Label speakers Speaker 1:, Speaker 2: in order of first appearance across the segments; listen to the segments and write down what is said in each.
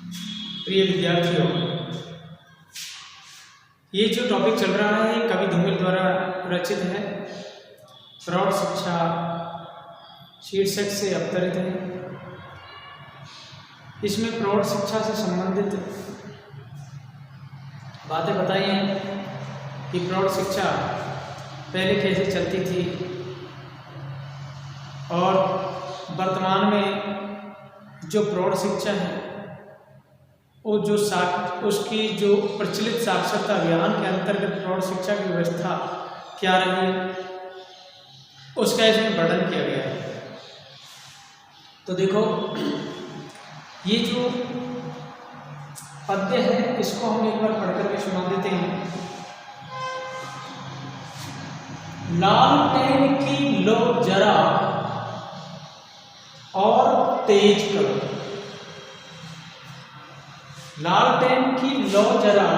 Speaker 1: प्रिय विद्यार्थियों, ये जो टॉपिक चल रहा है कवि धूमिल द्वारा रचित है, प्रौढ़ शिक्षा शीर्षक से अवतरित है। इसमें प्रौढ़ शिक्षा से संबंधित बातें बताई हैं कि प्रौढ़ शिक्षा पहले कैसे चलती थी और वर्तमान में जो प्रौढ़ शिक्षा है वो जो उसकी जो प्रचलित साक्षरता अभियान के अंतर्गत प्रौढ़ शिक्षा की व्यवस्था क्या रही, उसका इसमें वर्णन किया गया है। तो देखो, ये जो पद्य है इसको हम एक बार पढ़ करके सुना देते हैं। लालटेन की लो जरा और तेज करो, लालटेन की लो जरा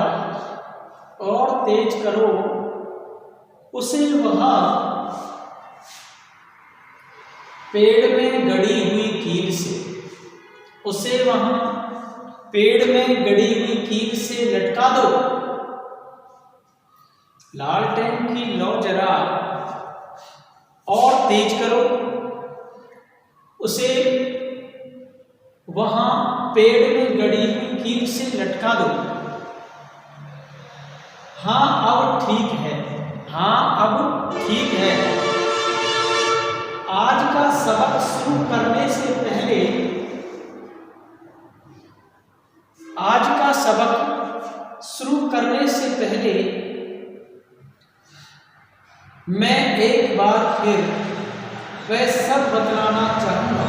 Speaker 1: और तेज करो, उसे वहां पेड़ में गड़ी हुई कील से, उसे वहां पेड़ में गड़ी हुई कील से लटका दो। लालटेन की लो जरा और तेज करो, उसे वहां पेड़ में गड़ी हुई कील से लटका दो। हाँ अब ठीक है, हाँ अब ठीक है। आज का सबक शुरू करने से पहले, आज का सबक शुरू करने से पहले मैं एक बार फिर वह सब बतलाना चाहूंगा।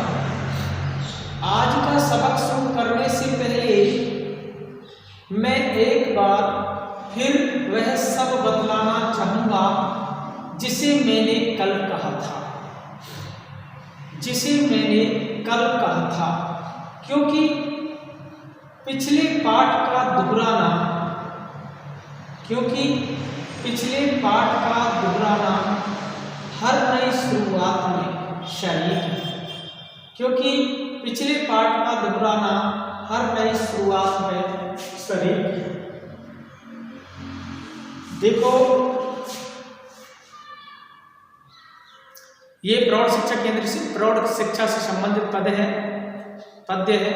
Speaker 1: आज का सबक शुरू करने से पहले मैं एक बार फिर वह सब बतलाना चाहूंगा जिसे मैंने कल कहा था, जिसे मैंने कल कहा था। क्योंकि पिछले पाठ का दोहराना, क्योंकि पिछले पाठ का दोहराना हर नई शुरुआत में शारीरिक है, क्योंकि पिछले पाठ का दोहराना हर नई शुरुआत में शरीर है। देखो, ये प्रौढ़ शिक्षा केंद्र से प्रौढ़ शिक्षा से संबंधित पद्य है।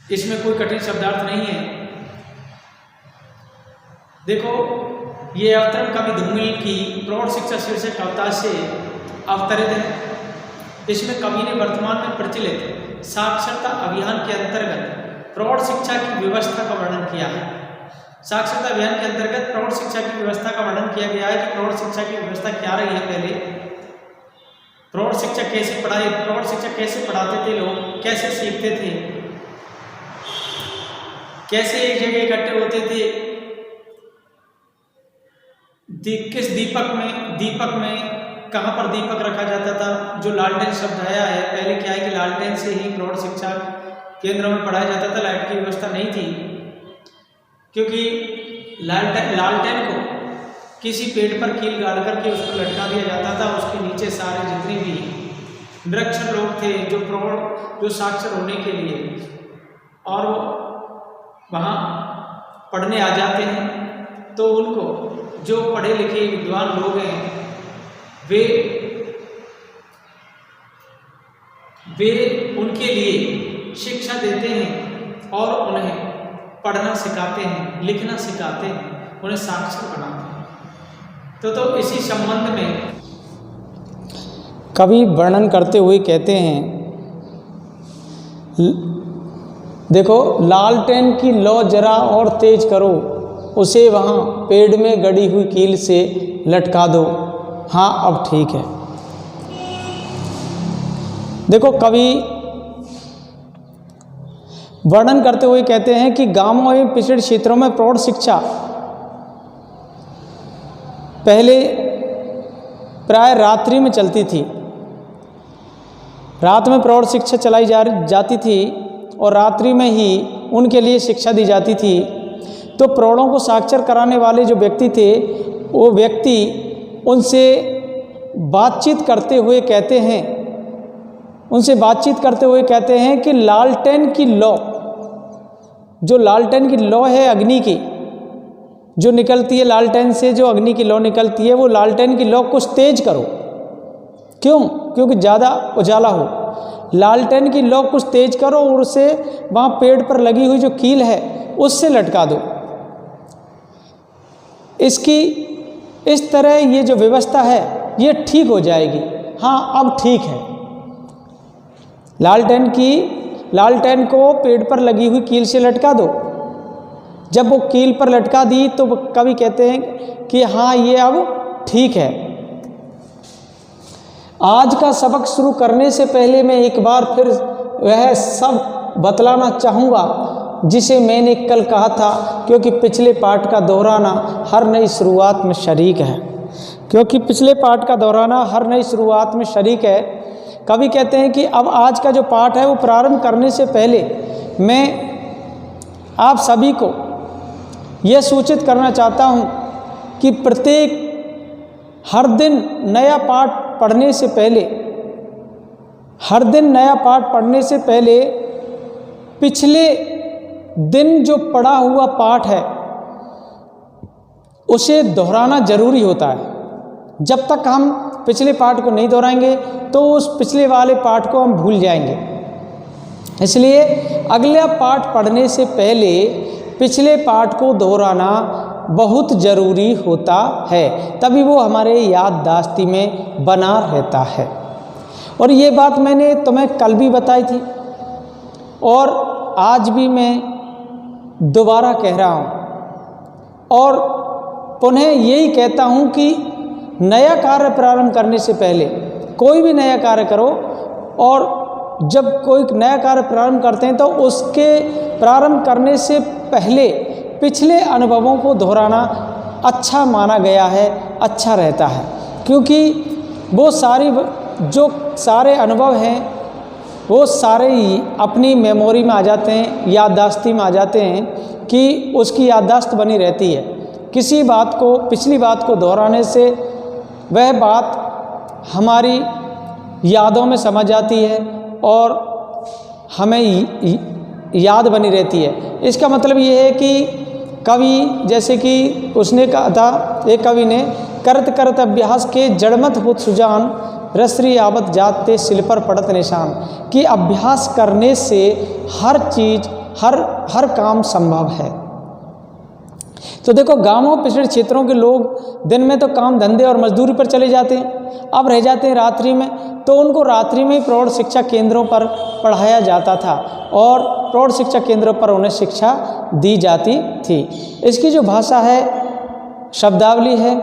Speaker 1: इसमें कोई कठिन शब्दार्थ नहीं है। देखो, ये अवतरण कवि धूमिल की प्रौढ़ शिक्षा शीर्षक कविता से अवतरित है। इसमें कवि ने वर्तमान में प्रचलित साक्षरता अभियान के अंतर्गत प्रौढ़ शिक्षा की व्यवस्था का वर्णन किया है। साक्षरता अभियान के अंतर्गत प्रौढ़ शिक्षा की व्यवस्था का वर्णन किया गया है कि प्रौढ़ शिक्षा की व्यवस्था क्या रही है। पहले प्रौढ़ शिक्षा कैसे पढ़ाई, प्रौढ़ शिक्षा कैसे पढ़ाते थे लोग, कैसे सीखते थे, कैसे एक जगह इकट्ठे होते थे, किस दीपक में कहाँ पर दीपक रखा जाता था। जो लालटेन शब्द आया है, पहले क्या है कि लालटेन से ही प्रौढ़ शिक्षा केंद्रों में पढ़ाया जाता था। लाइट की व्यवस्था नहीं थी, क्योंकि लालटेन को किसी पेड़ पर कील गाड़ करके उसको लटका दिया जाता था। उसके नीचे सारे जितने भी निरक्षर लोग थे, जो साक्षर होने के लिए और वहाँ पढ़ने आ जाते हैं, तो उनको जो पढ़े लिखे विद्वान लोग हैं वे उनके लिए शिक्षा देते हैं और उन्हें पढ़ना सिखाते हैं, लिखना सिखाते हैं, उन्हें साक्षर बनाते हैं। तो इसी संबंध में
Speaker 2: कवि वर्णन करते हुए कहते हैं, देखो, लालटेन की लो जरा और तेज करो, उसे वहाँ पेड़ में गड़ी हुई कील से लटका दो। हाँ अब ठीक है। देखो, कवि वर्णन करते हुए कहते हैं कि गांवों एवं पिछड़े क्षेत्रों में प्रौढ़ शिक्षा पहले प्राय रात्रि में चलती थी। रात में प्रौढ़ शिक्षा चलाई जाती थी और रात्रि में ही उनके लिए शिक्षा दी जाती थी। तो प्रौढ़ों को साक्षर कराने वाले जो व्यक्ति थे, वो व्यक्ति उनसे बातचीत करते हुए कहते हैं उनसे बातचीत करते हुए कहते हैं कि लालटेन की लौ, जो लालटेन की लौ है अग्नि की, जो निकलती है लालटेन से, जो अग्नि की लौ निकलती है, वो लालटेन की लौ कुछ तेज करो। क्यों? क्योंकि ज़्यादा उजाला हो। लालटेन की लौ कुछ तेज करो और उसे वहाँ पेड़ पर लगी हुई जो कील है उससे लटका दो। इसकी इस तरह ये जो व्यवस्था है ये ठीक हो जाएगी। हाँ, अब ठीक है। लालटेन को पेड़ पर लगी हुई कील से लटका दो। जब वो कील पर लटका दी तो कवि कहते हैं कि हाँ, ये अब ठीक है। आज का सबक शुरू करने से पहले मैं एक बार फिर वह सब बतलाना चाहूँगा जिसे मैंने कल कहा था, क्योंकि पिछले पाठ का दोहराना हर नई शुरुआत में शरीक है। क्योंकि पिछले पाठ का दोहराना हर नई शुरुआत में शरीक है। कवि कहते हैं कि अब आज का जो पाठ है वो प्रारंभ करने से पहले मैं आप सभी को यह सूचित करना चाहता हूँ कि प्रत्येक हर दिन नया पाठ पढ़ने से पहले पिछले दिन जो पढ़ा हुआ पाठ है उसे दोहराना जरूरी होता है। जब तक हम पिछले पाठ को नहीं दोहराएंगे तो उस पिछले वाले पाठ को हम भूल जाएंगे। इसलिए अगला पाठ पढ़ने से पहले पिछले पाठ को दोहराना बहुत ज़रूरी होता है, तभी वो हमारे याददाश्ती में बना रहता है। और ये बात मैंने तुम्हें कल भी बताई थी और आज भी मैं दोबारा कह रहा हूँ और पुनः यही कहता हूँ कि नया कार्य प्रारंभ करने से पहले, कोई भी नया कार्य करो, और जब कोई नया कार्य प्रारंभ करते हैं तो उसके प्रारंभ करने से पहले पिछले अनुभवों को दोहराना अच्छा माना गया है, अच्छा रहता है। क्योंकि वो जो सारे अनुभव हैं वो सारे ही अपनी मेमोरी में आ जाते हैं, याददाश्ती में आ जाते हैं कि उसकी याददाश्त बनी रहती है। किसी बात को, पिछली बात को दोहराने से वह बात हमारी यादों में समा जाती है और हमें याद बनी रहती है। इसका मतलब ये है कि कवि, जैसे कि उसने कहा था, एक कवि ने, करत करत अभ्यास के जड़मत होत सुजान, रसरी आवत जाते सिल पर पड़त निशान, कि अभ्यास करने से हर चीज़, हर काम संभव है। तो देखो, गांवों पिछड़े क्षेत्रों के लोग दिन में तो काम धंधे और मजदूरी पर चले जाते हैं, अब रह जाते हैं रात्रि में, तो उनको रात्रि में प्रौढ़ शिक्षा केंद्रों पर पढ़ाया जाता था और प्रौढ़ शिक्षा केंद्रों पर उन्हें शिक्षा दी जाती थी। इसकी जो भाषा है, शब्दावली है,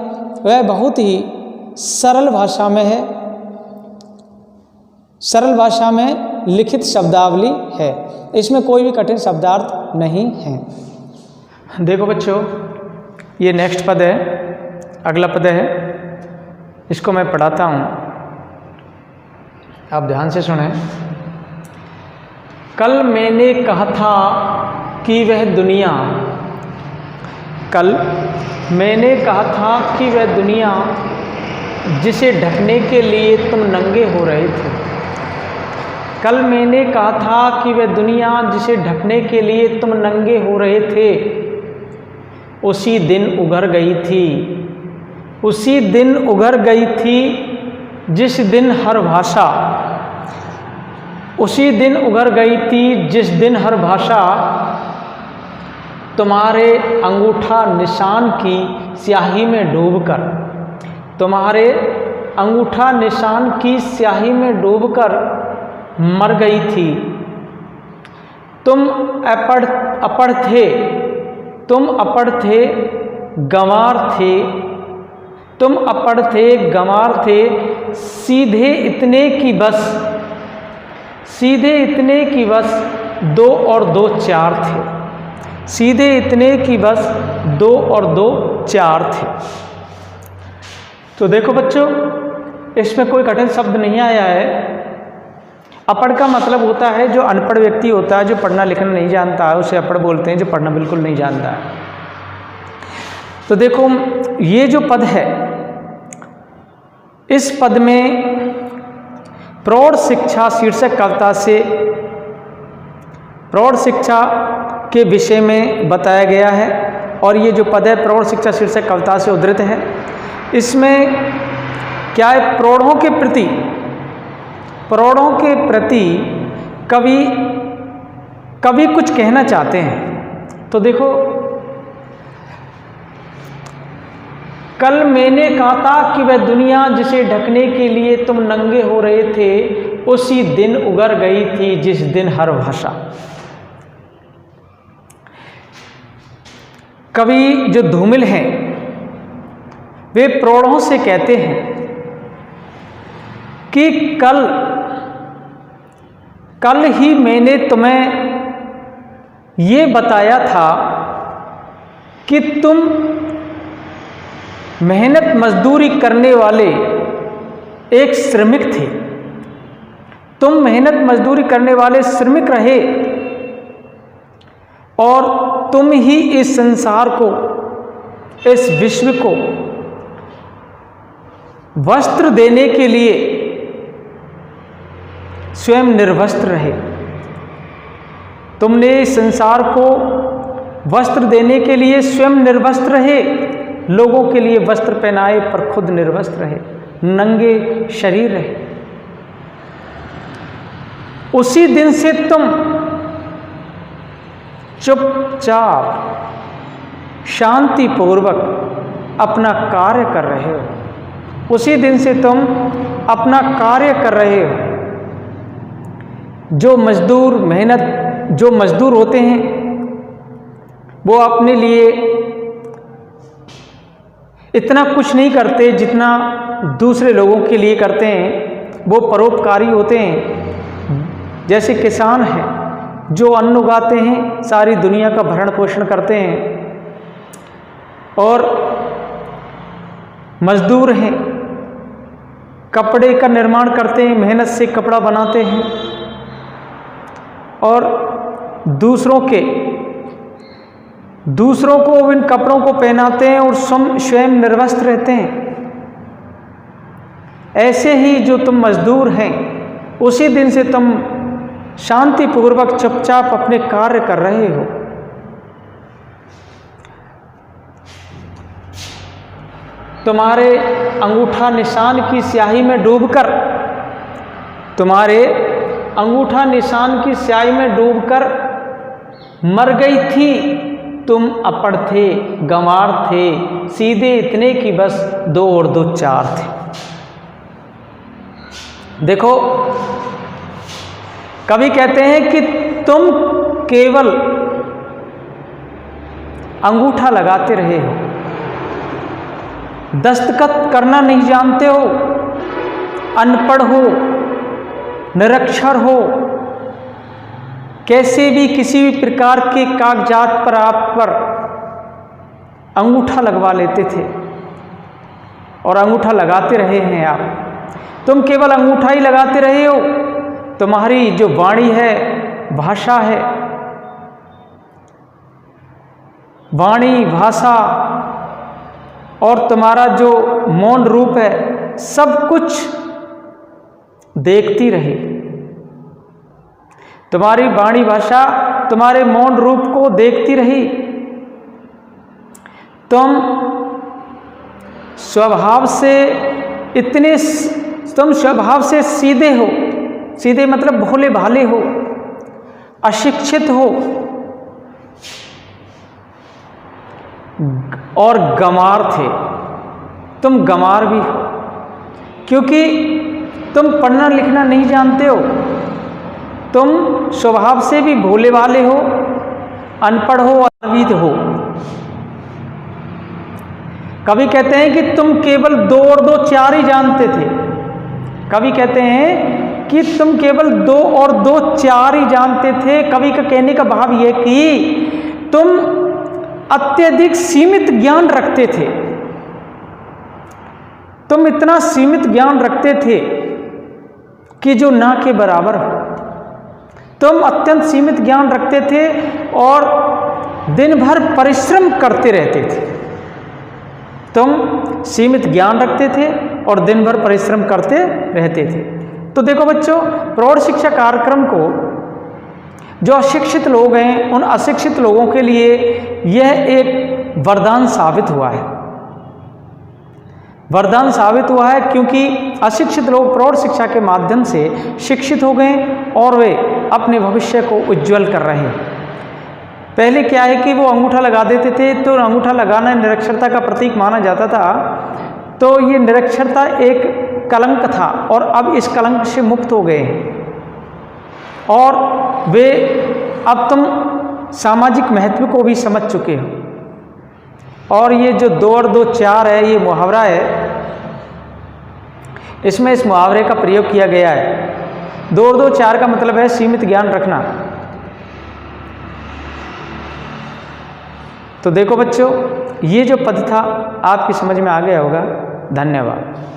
Speaker 2: वह बहुत ही सरल भाषा में है, सरल भाषा में लिखित शब्दावली है। इसमें कोई भी कठिन शब्दार्थ नहीं है। देखो बच्चों, ये नेक्स्ट पद है, अगला पद है, इसको मैं पढ़ाता हूँ, आप ध्यान से सुनें। कल मैंने कहा था कि वह दुनिया, कल मैंने कहा था कि वह दुनिया जिसे ढकने के लिए तुम नंगे हो रहे थे, कल मैंने कहा था कि वह दुनिया जिसे ढकने के लिए तुम नंगे हो रहे थे, उसी दिन उघर गई थी, उसी दिन उघर गई थी जिस दिन हर भाषा, उसी दिन उघर गई थी जिस दिन हर भाषा तुम्हारे अंगूठा निशान की स्याही में डूबकर, तुम्हारे अंगूठा निशान की स्याही में डूबकर मर गई थी। तुम अपढ़ थे, तुम अपढ़ थे, गंवार थे, तुम अपढ़ थे, गंवार थे, सीधे इतने की बस, सीधे इतने की बस 2 और 2 4 थे, सीधे इतने की बस 2 और 2 4 थे। तो देखो बच्चों, इसमें कोई कठिन शब्द नहीं आया है। अपढ़ का मतलब होता है जो अनपढ़ व्यक्ति होता है, जो पढ़ना लिखना नहीं जानता है, उसे अपढ़ बोलते हैं, जो पढ़ना बिल्कुल नहीं जानता है। तो देखो, ये जो पद है, इस पद में प्रौढ़ शिक्षा शीर्षक कविता से प्रौढ़ शिक्षा के विषय में बताया गया है और ये जो पद है प्रौढ़ शिक्षा शीर्षक कविता से उद्धृत है। इसमें क्या है, प्रौढ़ों के प्रति कवि कुछ कहना चाहते हैं। तो देखो, कल मैंने कहा था कि वह दुनिया जिसे ढकने के लिए तुम नंगे हो रहे थे, उसी दिन उगर गई थी जिस दिन हर भाषा। कवि जो धूमिल हैं वे प्रौढ़ों से कहते हैं कि कल ही मैंने तुम्हें ये बताया था कि तुम मेहनत मजदूरी करने वाले एक श्रमिक थे। तुम मेहनत मजदूरी करने वाले श्रमिक रहे और तुम ही इस संसार को, इस विश्व को वस्त्र देने के लिए स्वयं निर्वस्त्र रहे। तुमने इस संसार को वस्त्र देने के लिए स्वयं निर्वस्त्र रहे, लोगों के लिए वस्त्र पहनाए पर खुद निर्वस्त्र रहे, नंगे शरीर रहे। उसी दिन से तुम चुपचाप शांतिपूर्वक अपना कार्य कर रहे हो। उसी दिन से तुम अपना कार्य कर रहे हो। जो मजदूर होते हैं वो अपने लिए इतना कुछ नहीं करते जितना दूसरे लोगों के लिए करते हैं। वो परोपकारी होते हैं। जैसे किसान हैं जो अन्न उगाते हैं, सारी दुनिया का भरण पोषण करते हैं, और मजदूर हैं, कपड़े का निर्माण करते हैं, मेहनत से कपड़ा बनाते हैं और दूसरों को इन कपड़ों को पहनाते हैं और स्वयं निर्वस्त्र रहते हैं। ऐसे ही जो तुम मजदूर हैं, उसी दिन से तुम शांतिपूर्वक चुपचाप अपने कार्य कर रहे हो। तुम्हारे अंगूठा निशान की स्याही में डूबकर मर गई थी। तुम अपड़ थे, गंवार थे, सीधे इतने कि बस 2 और 2 4 थे। देखो, कवि कहते हैं कि तुम केवल अंगूठा लगाते रहे हो, दस्तखत करना नहीं जानते हो, अनपढ़ हो, निरक्षर हो, कैसे भी किसी भी प्रकार के कागजात पर आप पर अंगूठा लगवा लेते थे और अंगूठा लगाते रहे हैं आप। तुम केवल अंगूठा ही लगाते रहे हो। तुम्हारी जो वाणी है, भाषा है, वाणी, भाषा और तुम्हारा जो मौन रूप है, सब कुछ देखती रही। तुम्हारी वाणी, भाषा, तुम्हारे मौन रूप को देखती रही। तुम स्वभाव से सीधे हो, सीधे मतलब भोले भाले हो, अशिक्षित हो और गंवार थे। तुम गंवार भी हो क्योंकि तुम पढ़ना लिखना नहीं जानते हो। तुम स्वभाव से भी भोले भाले हो, अनपढ़ हो, अविद हो। कवि कहते हैं कि तुम केवल 2 और 2 4 ही जानते थे। कवि कहते हैं कि तुम केवल 2 और 2 4 ही जानते थे। कवि का कहने का भाव यह कि तुम अत्यधिक सीमित ज्ञान रखते थे। तुम इतना सीमित ज्ञान रखते थे कि जो ना के बराबर हो। तुम अत्यंत सीमित ज्ञान रखते थे और दिन भर परिश्रम करते रहते थे। तुम सीमित ज्ञान रखते थे और दिन भर परिश्रम करते रहते थे। तो देखो बच्चों, प्रौढ़ शिक्षा कार्यक्रम को जो अशिक्षित लोग हैं उन अशिक्षित लोगों के लिए यह एक वरदान साबित हुआ है। वरदान साबित हुआ है क्योंकि अशिक्षित लोग प्रौढ़ शिक्षा के माध्यम से शिक्षित हो गए और वे अपने भविष्य को उज्जवल कर रहे हैं। पहले क्या है कि वो अंगूठा लगा देते थे, तो अंगूठा लगाना निरक्षरता का प्रतीक माना जाता था, तो ये निरक्षरता एक कलंक था और अब इस कलंक से मुक्त हो गए और वे अब तुम सामाजिक महत्व को भी समझ चुके हो। और ये जो 2 और 2 4 है, ये मुहावरा है, इसमें इस मुहावरे का प्रयोग किया गया है। 2 और 2 4 का मतलब है सीमित ज्ञान रखना। तो देखो बच्चों, ये जो पद था आपकी समझ में आ गया होगा। धन्यवाद।